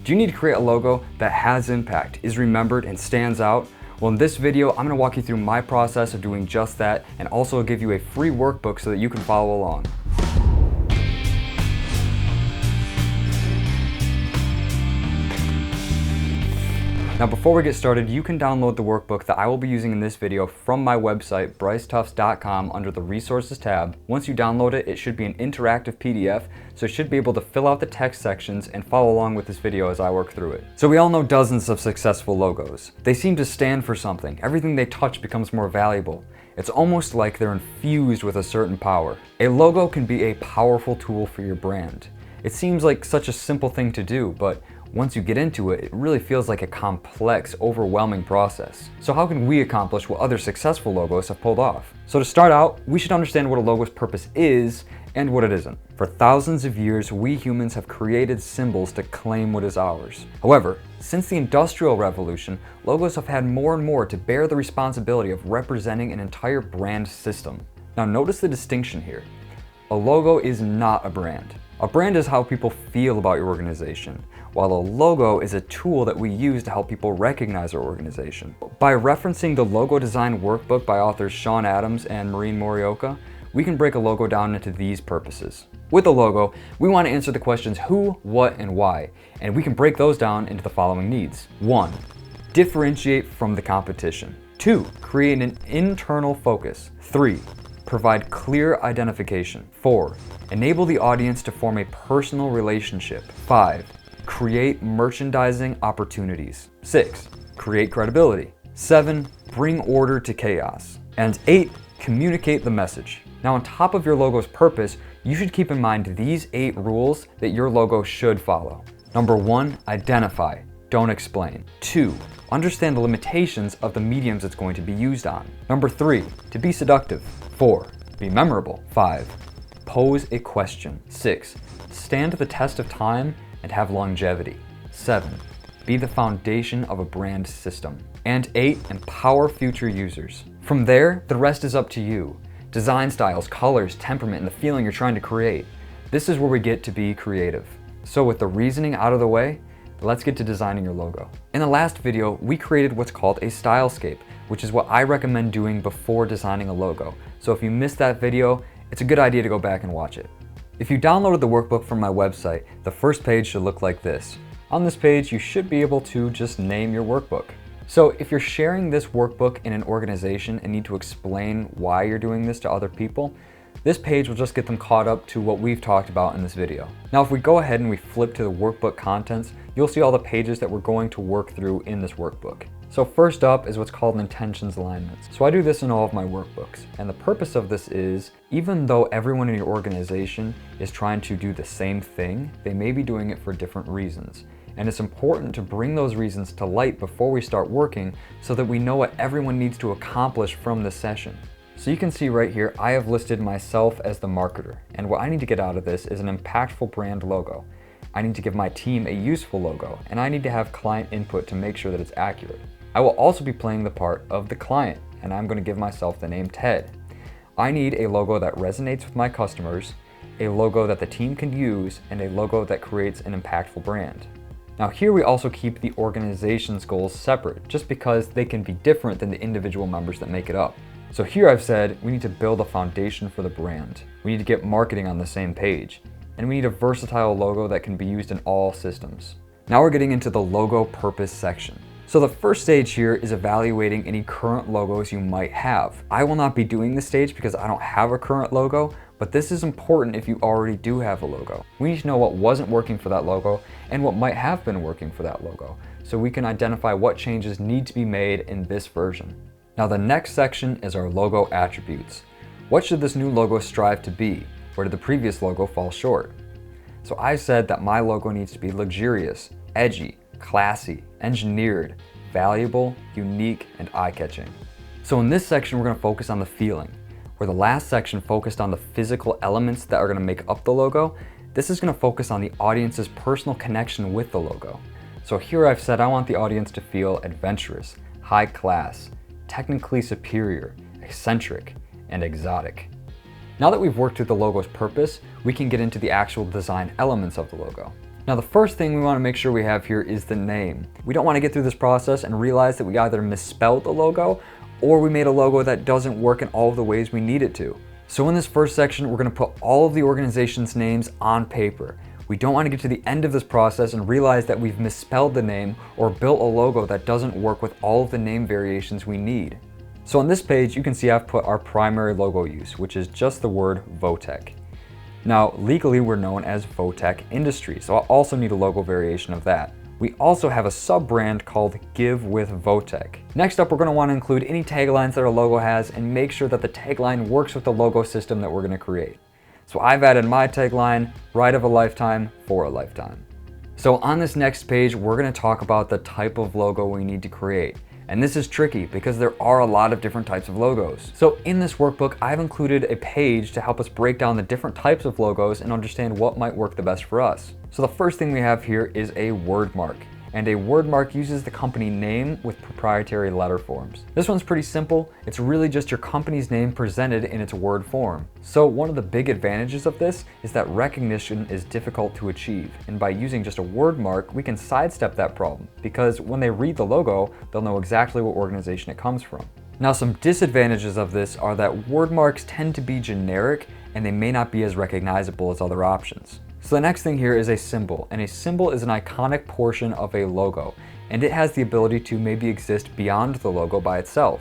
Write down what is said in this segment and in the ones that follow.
Do you need to create a logo that has impact, is remembered, and stands out? Well, in this video, I'm going to walk you through my process of doing just that and also give you a free workbook so that you can follow along. Now before we get started, you can download the workbook that I will be using in this video from my website, brycetufts.com, under the Resources tab. Once you download it, it should be an interactive PDF, so you should be able to fill out the text sections and follow along with this video as I work through it. So we all know dozens of successful logos. They seem to stand for something. Everything they touch becomes more valuable. It's almost like they're infused with a certain power. A logo can be a powerful tool for your brand. It seems like such a simple thing to do, but once you get into it, it really feels like a complex, overwhelming process. So how can we accomplish what other successful logos have pulled off? So to start out, we should understand what a logo's purpose is and what it isn't. For thousands of years, we humans have created symbols to claim what is ours. However, since the Industrial Revolution, logos have had more and more to bear the responsibility of representing an entire brand system. Now notice the distinction here. A logo is not a brand. A brand is how people feel about your organization, while a logo is a tool that we use to help people recognize our organization. By referencing the Logo Design Workbook by authors Sean Adams and Maureen Morioka, we can break a logo down into these purposes. With a logo, we want to answer the questions who, what, and why, and we can break those down into the following needs. 1. Differentiate from the competition. 2. Create an internal focus. 3. Provide clear identification. 4. Enable the audience to form a personal relationship. 5. Create merchandising opportunities. 6. Create credibility. 7. Bring order to chaos. And 8. Communicate the message. Now on top of your logo's purpose, you should keep in mind these 8 rules that your logo should follow. Number 1, identify, don't explain. 2, understand the limitations of the mediums it's going to be used on. Number 3, to be seductive. 4, be memorable. 5, pose a question. 6, stand the test of time and have longevity. 7, be the foundation of a brand system. And 8, empower future users. From there, the rest is up to you. Design styles, colors, temperament, and the feeling you're trying to create. This is where we get to be creative. So with the reasoning out of the way, let's get to designing your logo. In the last video, we created what's called a Stylescape, which is what I recommend doing before designing a logo. So if you missed that video, it's a good idea to go back and watch it. If you downloaded the workbook from my website, the first page should look like this. On this page, you should be able to just name your workbook. So if you're sharing this workbook in an organization and need to explain why you're doing this to other people, this page will just get them caught up to what we've talked about in this video. Now, if we go ahead and we flip to the workbook contents, you'll see all the pages that we're going to work through in this workbook. So first up is what's called intentions alignments. So I do this in all of my workbooks. And the purpose of this is, even though everyone in your organization is trying to do the same thing, they may be doing it for different reasons. And it's important to bring those reasons to light before we start working so that we know what everyone needs to accomplish from this session. So you can see right here, I have listed myself as the marketer. And what I need to get out of this is an impactful brand logo. I need to give my team a useful logo, and I need to have client input to make sure that it's accurate. I will also be playing the part of the client, and I'm going to give myself the name Ted. I need a logo that resonates with my customers, a logo that the team can use, and a logo that creates an impactful brand. Now here we also keep the organization's goals separate, just because they can be different than the individual members that make it up. So here I've said we need to build a foundation for the brand. We need to get marketing on the same page. And we need a versatile logo that can be used in all systems. Now we're getting into the logo purpose section. So the first stage here is evaluating any current logos you might have. I will not be doing this stage because I don't have a current logo, but this is important if you already do have a logo. We need to know what wasn't working for that logo and what might have been working for that logo, so we can identify what changes need to be made in this version. Now the next section is our logo attributes. What should this new logo strive to be? Where did the previous logo fall short? So I said that my logo needs to be luxurious, edgy, classy, engineered, valuable, unique, and eye-catching. So in this section, we're going to focus on the feeling. Where the last section focused on the physical elements that are going to make up the logo, this is going to focus on the audience's personal connection with the logo. So here I've said I want the audience to feel adventurous, high class, technically superior, eccentric, and exotic. Now that we've worked through the logo's purpose, we can get into the actual design elements of the logo. Now the first thing we want to make sure we have here is the name. We don't want to get through this process and realize that we either misspelled the logo or we made a logo that doesn't work in all of the ways we need it to. So in this first section, we're going to put all of the organization's names on paper. We don't want to get to the end of this process and realize that we've misspelled the name or built a logo that doesn't work with all of the name variations we need. So on this page, you can see I've put our primary logo use, which is just the word Votech. Now, legally, we're known as Votech Industries, so I'll also need a logo variation of that. We also have a sub-brand called Give with Votech. Next up, we're going to want to include any taglines that our logo has and make sure that the tagline works with the logo system that we're going to create. So I've added my tagline, Ride of a Lifetime for a Lifetime. So on this next page, we're going to talk about the type of logo we need to create. And this is tricky because there are a lot of different types of logos. So in this workbook, I've included a page to help us break down the different types of logos and understand what might work the best for us. So the first thing we have here is a word mark. And a word mark uses the company name with proprietary letter forms. This one's pretty simple. It's really just your company's name presented in its word form. So one of the big advantages of this is that recognition is difficult to achieve. And by using just a word mark, we can sidestep that problem because when they read the logo, they'll know exactly what organization it comes from. Now, some disadvantages of this are that word marks tend to be generic and they may not be as recognizable as other options. So the next thing here is a symbol, and a symbol is an iconic portion of a logo, and it has the ability to maybe exist beyond the logo by itself.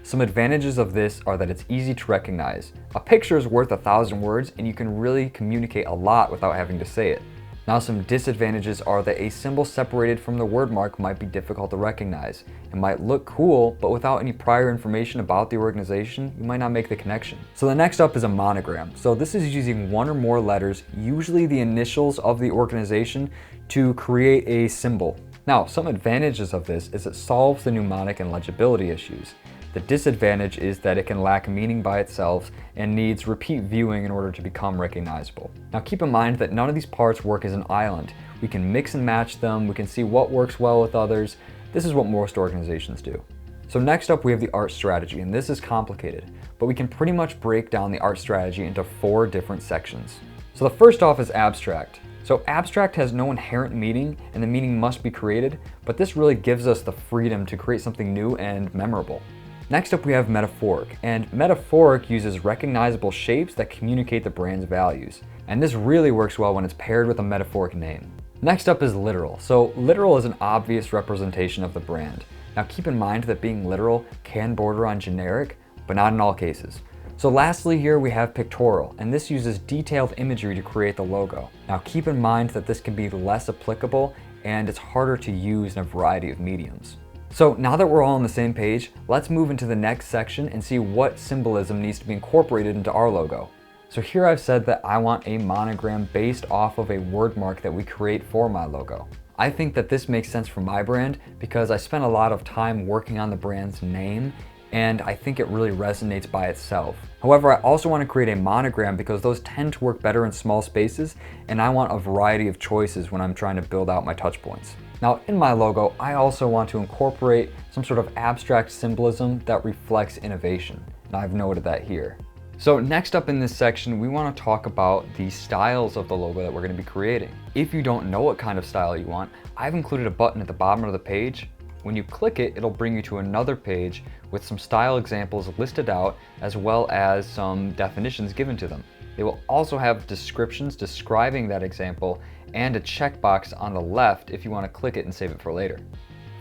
Some advantages of this are that it's easy to recognize. A picture is worth 1,000 words, and you can really communicate a lot without having to say it. Now, some disadvantages are that a symbol separated from the word mark might be difficult to recognize. It might look cool, but without any prior information about the organization, you might not make the connection. So the next up is a monogram. So this is using one or more letters, usually the initials of the organization, to create a symbol. Now, some advantages of this is it solves the mnemonic and legibility issues. The disadvantage is that it can lack meaning by itself and needs repeat viewing in order to become recognizable. Now keep in mind that none of these parts work as an island. We can mix and match them, we can see what works well with others. This is what most organizations do. So next up we have the art strategy, and this is complicated, but we can pretty much break down the art strategy into 4 different sections. So the first off is abstract. So abstract has no inherent meaning and the meaning must be created, but this really gives us the freedom to create something new and memorable. Next up we have Metaphoric, and Metaphoric uses recognizable shapes that communicate the brand's values. And this really works well when it's paired with a metaphoric name. Next up is Literal. So literal is an obvious representation of the brand. Now keep in mind that being literal can border on generic, but not in all cases. So lastly here we have Pictorial, and this uses detailed imagery to create the logo. Now keep in mind that this can be less applicable and it's harder to use in a variety of mediums. So now that we're all on the same page, let's move into the next section and see what symbolism needs to be incorporated into our logo. So here I've said that I want a monogram based off of a word mark that we create for my logo. I think that this makes sense for my brand because I spent a lot of time working on the brand's name and I think it really resonates by itself. However, I also want to create a monogram because those tend to work better in small spaces and I want a variety of choices when I'm trying to build out my touch points. Now in my logo, I also want to incorporate some sort of abstract symbolism that reflects innovation, and I've noted that here. So next up in this section, we want to talk about the styles of the logo that we're going to be creating. If you don't know what kind of style you want, I've included a button at the bottom of the page. When you click it, it'll bring you to another page with some style examples listed out as well as some definitions given to them. They will also have descriptions describing that example and a checkbox on the left if you want to click it and save it for later.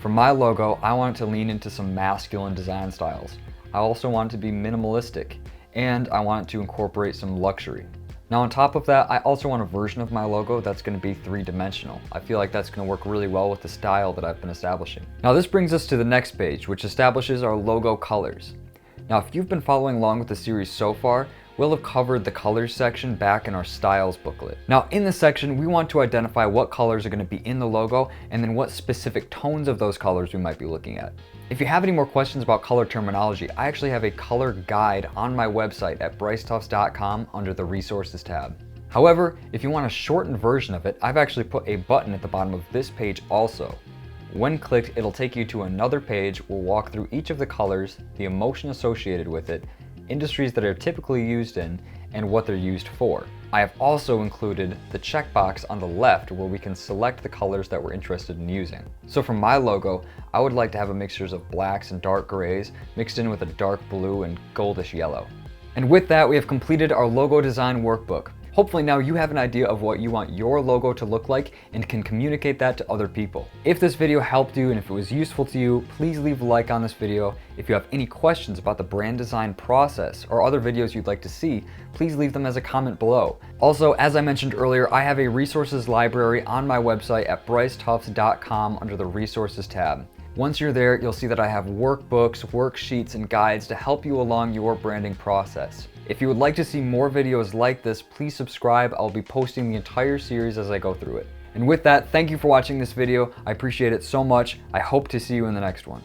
For my logo, I want it to lean into some masculine design styles. I also want it to be minimalistic, and I want it to incorporate some luxury. Now on top of that, I also want a version of my logo that's going to be 3-dimensional. I feel like that's going to work really well with the style that I've been establishing. Now this brings us to the next page, which establishes our logo colors. Now if you've been following along with the series so far, we'll have covered the colors section back in our styles booklet. Now in this section, we want to identify what colors are going to be in the logo and then what specific tones of those colors we might be looking at. If you have any more questions about color terminology, I actually have a color guide on my website at brycetufts.com under the resources tab. However, if you want a shortened version of it, I've actually put a button at the bottom of this page also. When clicked, it'll take you to another page. We'll walk through each of the colors, the emotion associated with it, industries that are typically used in, and what they're used for. I have also included the checkbox on the left where we can select the colors that we're interested in using. So for my logo, I would like to have a mixture of blacks and dark grays mixed in with a dark blue and goldish yellow. And with that, we have completed our logo design workbook. Hopefully now you have an idea of what you want your logo to look like and can communicate that to other people. If this video helped you and if it was useful to you, please leave a like on this video. If you have any questions about the brand design process or other videos you'd like to see, please leave them as a comment below. Also, as I mentioned earlier, I have a resources library on my website at brycetufts.com under the resources tab. Once you're there, you'll see that I have workbooks, worksheets, and guides to help you along your branding process. If you would like to see more videos like this, please subscribe. I'll be posting the entire series as I go through it. And with that, thank you for watching this video. I appreciate it so much. I hope to see you in the next one.